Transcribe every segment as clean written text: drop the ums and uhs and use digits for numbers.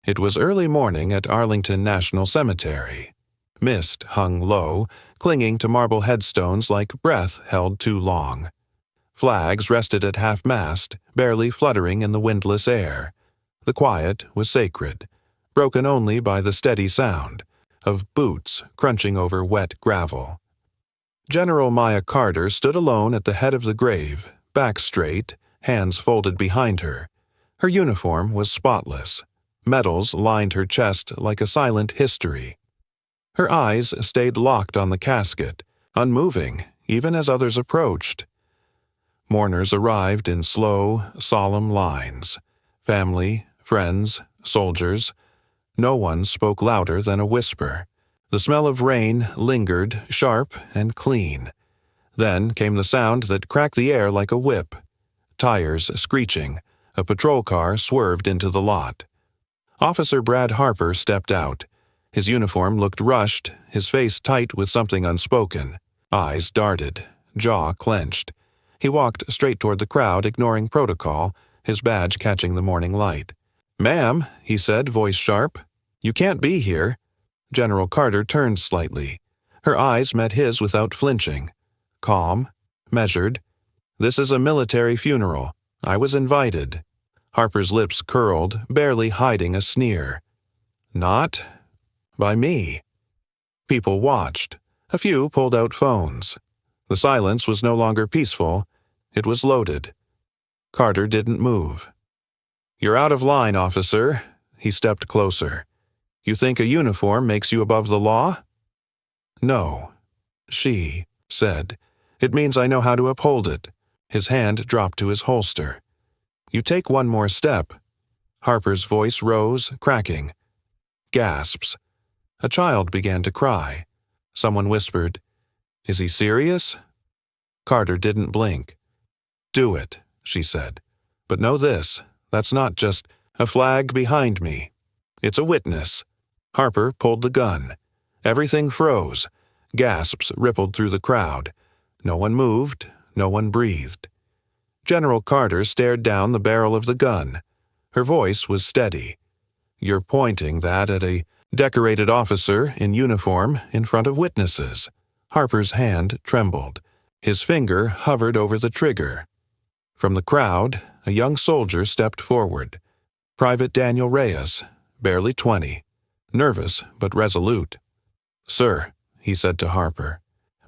It was early morning at Arlington National Cemetery. Mist hung low, clinging to marble headstones like breath held too long. Flags rested at half-mast, barely fluttering in the windless air. The quiet was sacred, broken only by the steady sound of boots crunching over wet gravel. General Maya Carter stood alone at the head of the grave, back straight, hands folded behind her. Her uniform was spotless. Medals lined her chest like a silent history. Her eyes stayed locked on the casket, unmoving even as others approached. Mourners arrived in slow, solemn lines. Family, friends, soldiers. No one spoke louder than a whisper. The smell of rain lingered, sharp and clean. Then came the sound that cracked the air like a whip. Tires screeching. A patrol car swerved into the lot. Officer Brad Harper stepped out. His uniform looked rushed, his face tight with something unspoken. Eyes darted, jaw clenched. He walked straight toward the crowd, ignoring protocol, his badge catching the morning light. "Ma'am," he said, voice sharp, "you can't be here." General Carter turned slightly. Her eyes met his without flinching. Calm, measured. "This is a military funeral. I was invited." Harper's lips curled, barely hiding a sneer. "Not by me." People watched. A few pulled out phones. The silence was no longer peaceful. It was loaded. Carter didn't move. "You're out of line, officer." He stepped closer. "You think a uniform makes you above the law?" "No," she said. "It means I know how to uphold it." His hand dropped to his holster. "You take one more step." Harper's voice rose, cracking. Gasps. A child began to cry. Someone whispered, "Is he serious?" Carter didn't blink. "Do it," she said. "But know this, that's not just a flag behind me. It's a witness." Harper pulled the gun. Everything froze. Gasps rippled through the crowd. No one moved, no one breathed. General Carter stared down the barrel of the gun. Her voice was steady. "You're pointing that at a decorated officer in uniform in front of witnesses." Harper's hand trembled. His finger hovered over the trigger. From the crowd, a young soldier stepped forward. Private Daniel Reyes, barely 20, nervous but resolute. "Sir," he said to Harper,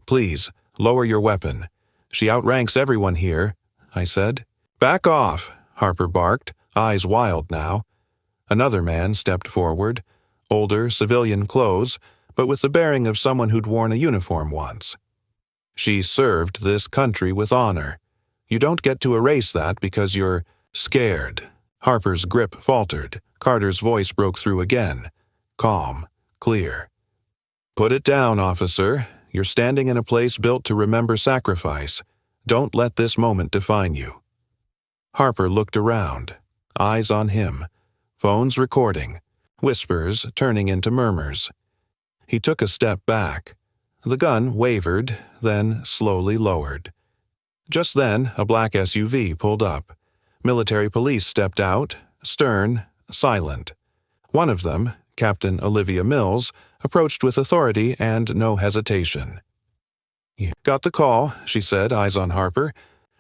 "please, lower your weapon. She outranks everyone here," I said. "Back off," Harper barked, eyes wild now. Another man stepped forward, older, civilian clothes, but with the bearing of someone who'd worn a uniform once. "She served this country with honor. You don't get to erase that because you're scared." Harper's grip faltered. Carter's voice broke through again. Calm, clear. "Put it down, officer. You're standing in a place built to remember sacrifice. Don't let this moment define you." Harper looked around, eyes on him, phones recording, whispers turning into murmurs. He took a step back. The gun wavered, then slowly lowered. Just then, a black SUV pulled up. Military police stepped out, stern, silent. One of them, Captain Olivia Mills, approached with authority and no hesitation. "You got the call," she said, eyes on Harper.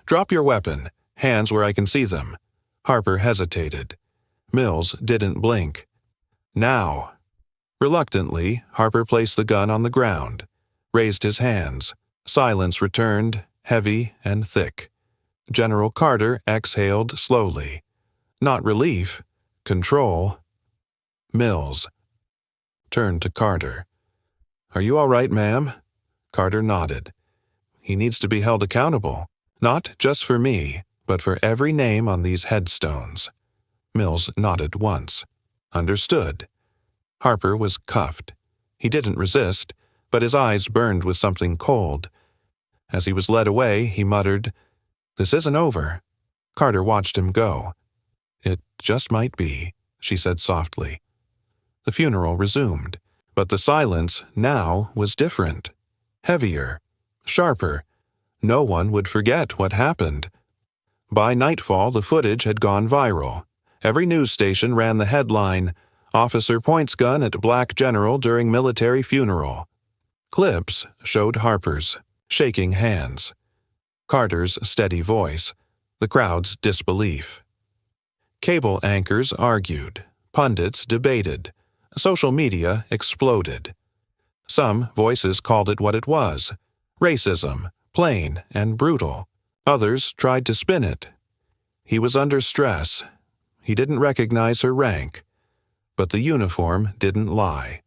"Drop your weapon, hands where I can see them." Harper hesitated. Mills didn't blink. "Now." Reluctantly, Harper placed the gun on the ground, raised his hands. Silence returned, heavy and thick. General Carter exhaled slowly. Not relief, control. Mills turned to Carter. "Are you all right, ma'am?" Carter nodded. "He needs to be held accountable, not just for me, but for every name on these headstones." Mills nodded once. "Understood." Harper was cuffed. He didn't resist, but his eyes burned with something cold. As he was led away, he muttered, "This isn't over." Carter watched him go. "It just might be," she said softly. The funeral resumed, but the silence now was different. Heavier, sharper. No one would forget what happened. By nightfall, the footage had gone viral. Every news station ran the headline, Officer points gun at black general during military funeral. Clips showed Harper's shaking hands, Carter's steady voice, the crowd's disbelief. Cable anchors argued, pundits debated, social media exploded. Some voices called it what it was, racism, plain and brutal. Others tried to spin it. He was under stress. He didn't recognize her rank. But the uniform didn't lie.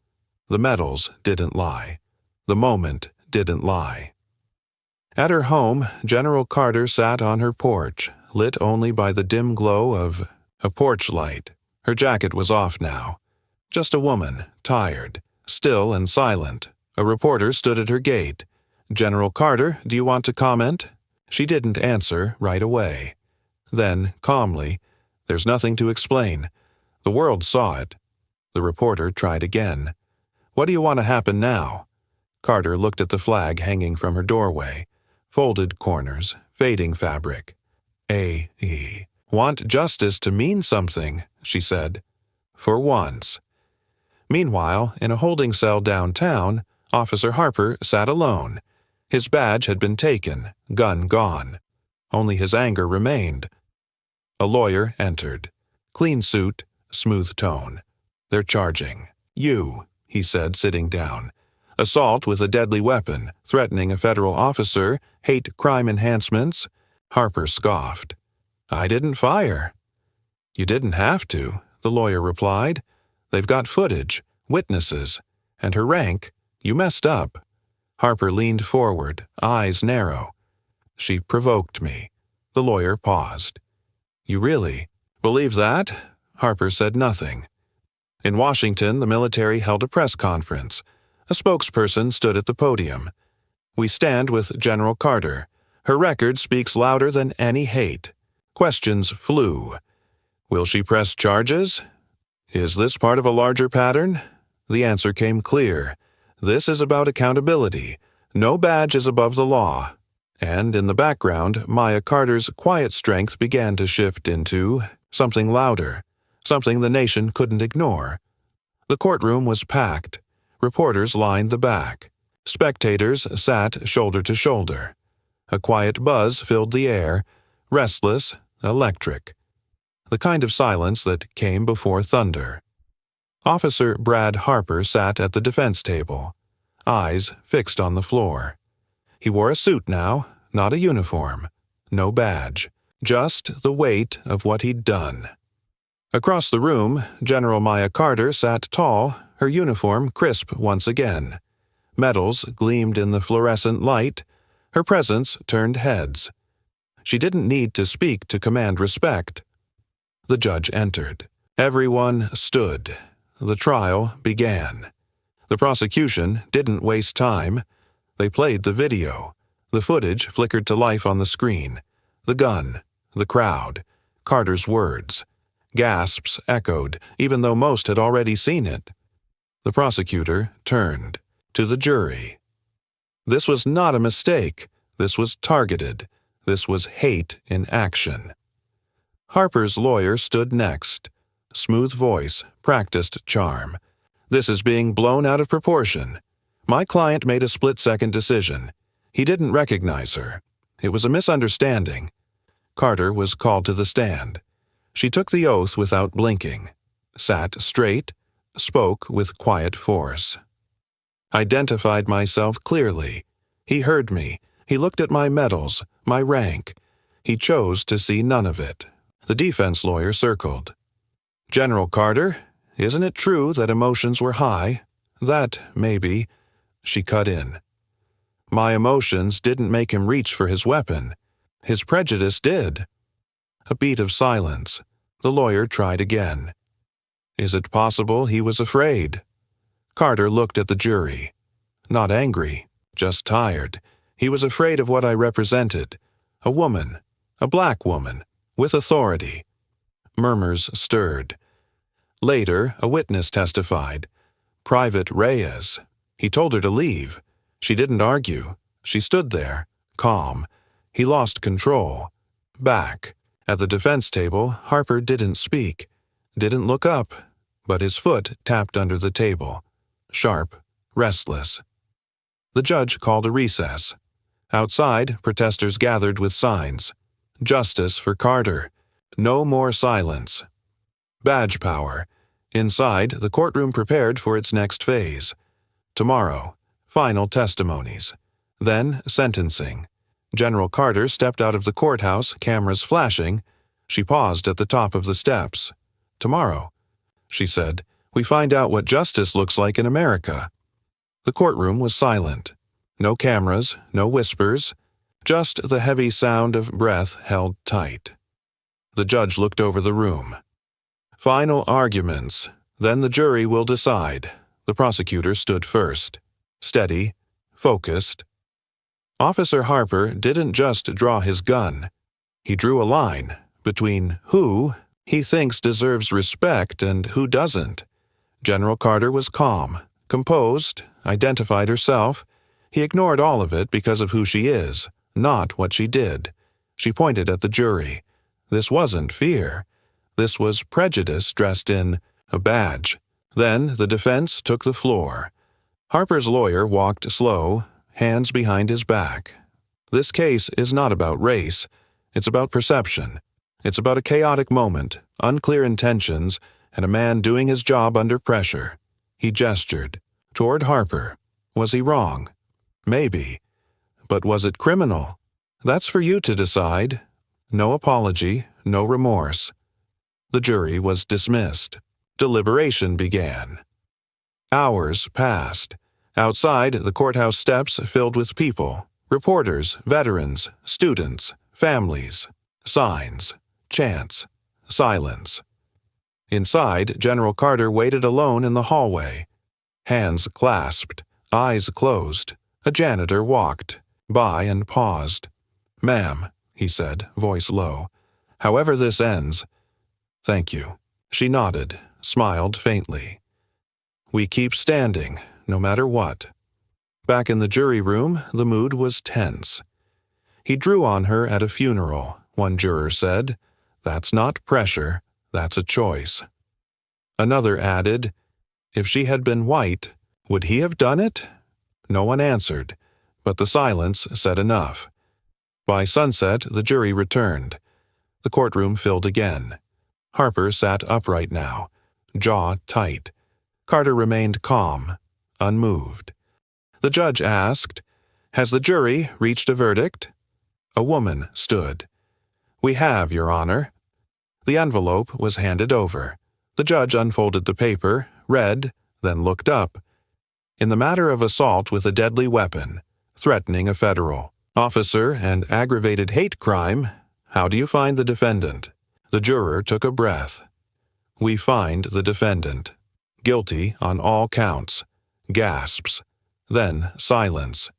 The medals didn't lie. The moment didn't lie. At her home, General Carter sat on her porch, lit only by the dim glow of a porch light. Her jacket was off now. Just a woman, tired, still and silent. A reporter stood at her gate. "General Carter, do you want to comment?" She didn't answer right away. Then, calmly, "There's nothing to explain. The world saw it." The reporter tried again. "What do you want to happen now?" Carter looked at the flag hanging from her doorway. Folded corners, fading fabric. Want justice to mean something," she said. "For once." Meanwhile, in a holding cell downtown, Officer Harper sat alone. His badge had been taken, gun gone. Only his anger remained. A lawyer entered. Clean suit, smooth tone. "They're charging. You," he said, sitting down. "Assault with a deadly weapon, threatening a federal officer, hate crime enhancements." Harper scoffed. "I didn't fire." "You didn't have to," the lawyer replied. "They've got footage, witnesses, and her rank. You messed up." Harper leaned forward, eyes narrow. "She provoked me." The lawyer paused. "You really believe that?" Harper said nothing. In Washington, the military held a press conference. A spokesperson stood at the podium. "We stand with General Carter. Her record speaks louder than any hate." Questions flew. Will she press charges? Is this part of a larger pattern? The answer came clear. This is about accountability. No badge is above the law. And in the background, Maya Carter's quiet strength began to shift into something louder, something the nation couldn't ignore. The courtroom was packed. Reporters lined the back. Spectators sat shoulder to shoulder. A quiet buzz filled the air, restless, electric. The kind of silence that came before thunder. Officer Brad Harper sat at the defense table, eyes fixed on the floor. He wore a suit now, not a uniform, no badge, just the weight of what he'd done. Across the room, General Maya Carter sat tall, her uniform crisp once again. Medals gleamed in the fluorescent light. Her presence turned heads. She didn't need to speak to command respect. The judge entered. Everyone stood. The trial began. The prosecution didn't waste time. They played the video. The footage flickered to life on the screen. The gun, the crowd, Carter's words. Gasps echoed, even though most had already seen it. The prosecutor turned to the jury. This was not a mistake. This was targeted. This was hate in action. Harper's lawyer stood next. Smooth voice, practiced charm. "This is being blown out of proportion. My client made a split-second decision. He didn't recognize her. It was a misunderstanding." Carter was called to the stand. She took the oath without blinking, sat straight, spoke with quiet force. "Identified myself clearly. He heard me. He looked at my medals, my rank. He chose to see none of it." The defense lawyer circled. "General Carter, isn't it true that emotions were high? That, maybe." She cut in. "My emotions didn't make him reach for his weapon. His prejudice did." A beat of silence. The lawyer tried again. "Is it possible he was afraid?" Carter looked at the jury. Not angry, just tired. He was afraid of what I represented. A woman, a black woman, with authority. Murmurs stirred. Later, a witness testified. Private Reyes. He told her to leave. She didn't argue. She stood there, calm. He lost control. Back. At the defense table, Harper didn't speak, didn't look up, but his foot tapped under the table. Sharp, restless. The judge called a recess. Outside, protesters gathered with signs. Justice for Carter. No more silence. Badge power. Inside, the courtroom prepared for its next phase. Tomorrow, final testimonies. Then, sentencing. General Carter stepped out of the courthouse, cameras flashing. She paused at the top of the steps. Tomorrow, she said, we find out what justice looks like in America. The courtroom was silent. No cameras, no whispers, just the heavy sound of breath held tight. The judge looked over the room. Final arguments. Then the jury will decide. The prosecutor stood first. Steady, focused. Officer Harper didn't just draw his gun. He drew a line between who he thinks deserves respect and who doesn't. General Carter was calm, composed, identified herself. He ignored all of it because of who she is, not what she did. She pointed at the jury. This wasn't fear. This was prejudice dressed in a badge. Then the defense took the floor. Harper's lawyer walked slow, hands behind his back. This case is not about race. It's about perception. It's about a chaotic moment, unclear intentions, and a man doing his job under pressure. He gestured. Toward Harper. Was he wrong? Maybe. But was it criminal? That's for you to decide. No apology, no remorse. The jury was dismissed. Deliberation began. Hours passed. Outside, the courthouse steps filled with people. Reporters, veterans, students, families. Signs. Chants. Silence. Inside, General Carter waited alone in the hallway. Hands clasped, eyes closed. A janitor walked by and paused. "Ma'am," he said, voice low. "However this ends." "Thank you." She nodded, smiled faintly. "We keep standing, no matter what." Back in the jury room, the mood was tense. "He drew on her at a funeral," one juror said. "That's not pressure, that's a choice." Another added, "If she had been white, would he have done it?" No one answered, but the silence said enough. By sunset, the jury returned. The courtroom filled again. Harper sat upright now, jaw tight. Carter remained calm, unmoved. The judge asked, "Has the jury reached a verdict?" A woman stood. "We have, Your Honor." The envelope was handed over. The judge unfolded the paper, read, then looked up. In the matter of assault with a deadly weapon, threatening a federal officer and aggravated hate crime, how do you find the defendant? The juror took a breath. "We find the defendant. Guilty on all counts." Gasps. Then silence.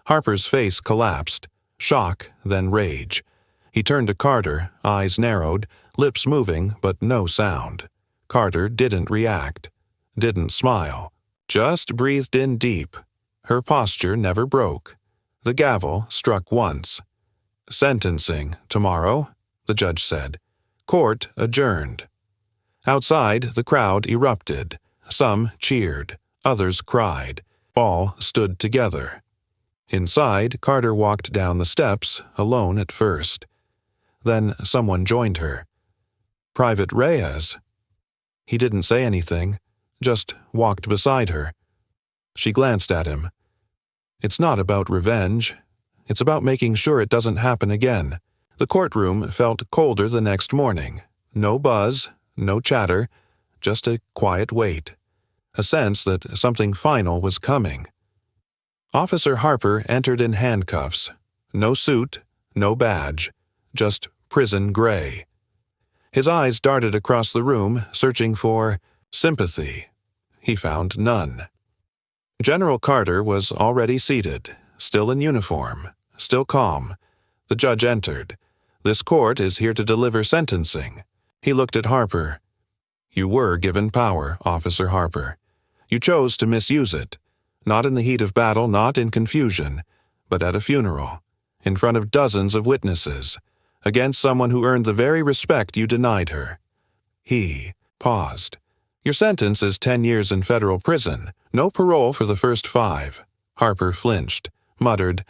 Harper's face collapsed. Shock, then rage. He turned to Carter, eyes narrowed, lips moving, but no sound. Carter didn't react. Didn't smile. Just breathed in deep. Her posture never broke. The gavel struck once. "Sentencing tomorrow," the judge said. Court adjourned. Outside, the crowd erupted. Some cheered. Others cried. All stood together. Inside, Carter walked down the steps, alone at first. Then someone joined her. Private Reyes. He didn't say anything, just walked beside her. She glanced at him. "It's not about revenge. It's about making sure it doesn't happen again." The courtroom felt colder the next morning. No buzz, no chatter, just a quiet wait. A sense that something final was coming. Officer Harper entered in handcuffs. No suit, no badge, just prison gray. His eyes darted across the room, searching for sympathy. He found none. General Carter was already seated, still in uniform, still calm. The judge entered. "This court is here to deliver sentencing." He looked at Harper. "You were given power, Officer Harper. You chose to misuse it. Not in the heat of battle, not in confusion, but at a funeral, in front of dozens of witnesses, against someone who earned the very respect you denied her." He paused. Your sentence is 10 years in federal prison, no parole for the first 5. Harper flinched, muttered,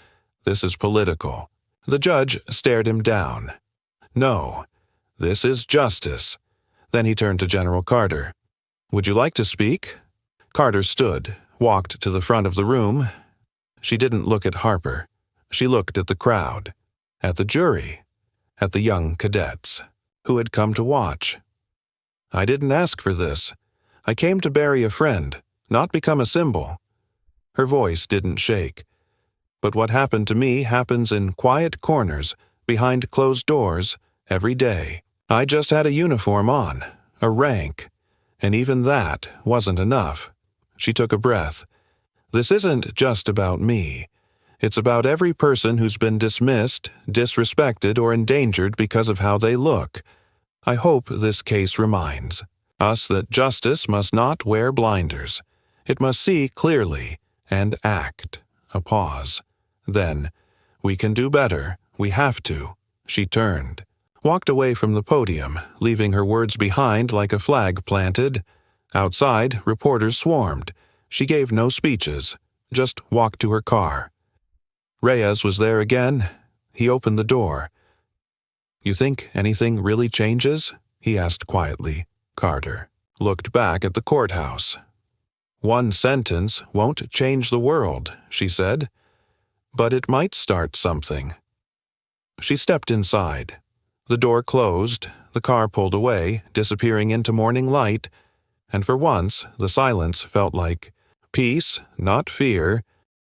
"This is political." The judge stared him down. "No, this is justice." Then he turned to General Carter. "Would you like to speak?" Carter stood, walked to the front of the room. She didn't look at Harper. She looked at the crowd, at the jury, at the young cadets, who had come to watch. "I didn't ask for this. I came to bury a friend, not become a symbol." Her voice didn't shake. "But what happened to me happens in quiet corners, behind closed doors, every day. I just had a uniform on, a rank, and even that wasn't enough." She took a breath. "This isn't just about me. It's about every person who's been dismissed, disrespected, or endangered because of how they look. I hope this case reminds us that justice must not wear blinders. It must see clearly and act." A pause. Then, "We can do better. We have to." She turned, walked away from the podium, leaving her words behind like a flag planted. Outside, reporters swarmed. She gave no speeches, just walked to her car. Reyes was there again. He opened the door. "You think anything really changes?" he asked quietly. Carter looked back at the courthouse. "One sentence won't change the world," she said, "but it might start something." She stepped inside. The door closed, the car pulled away, disappearing into morning light, and for once the silence felt like peace, not fear,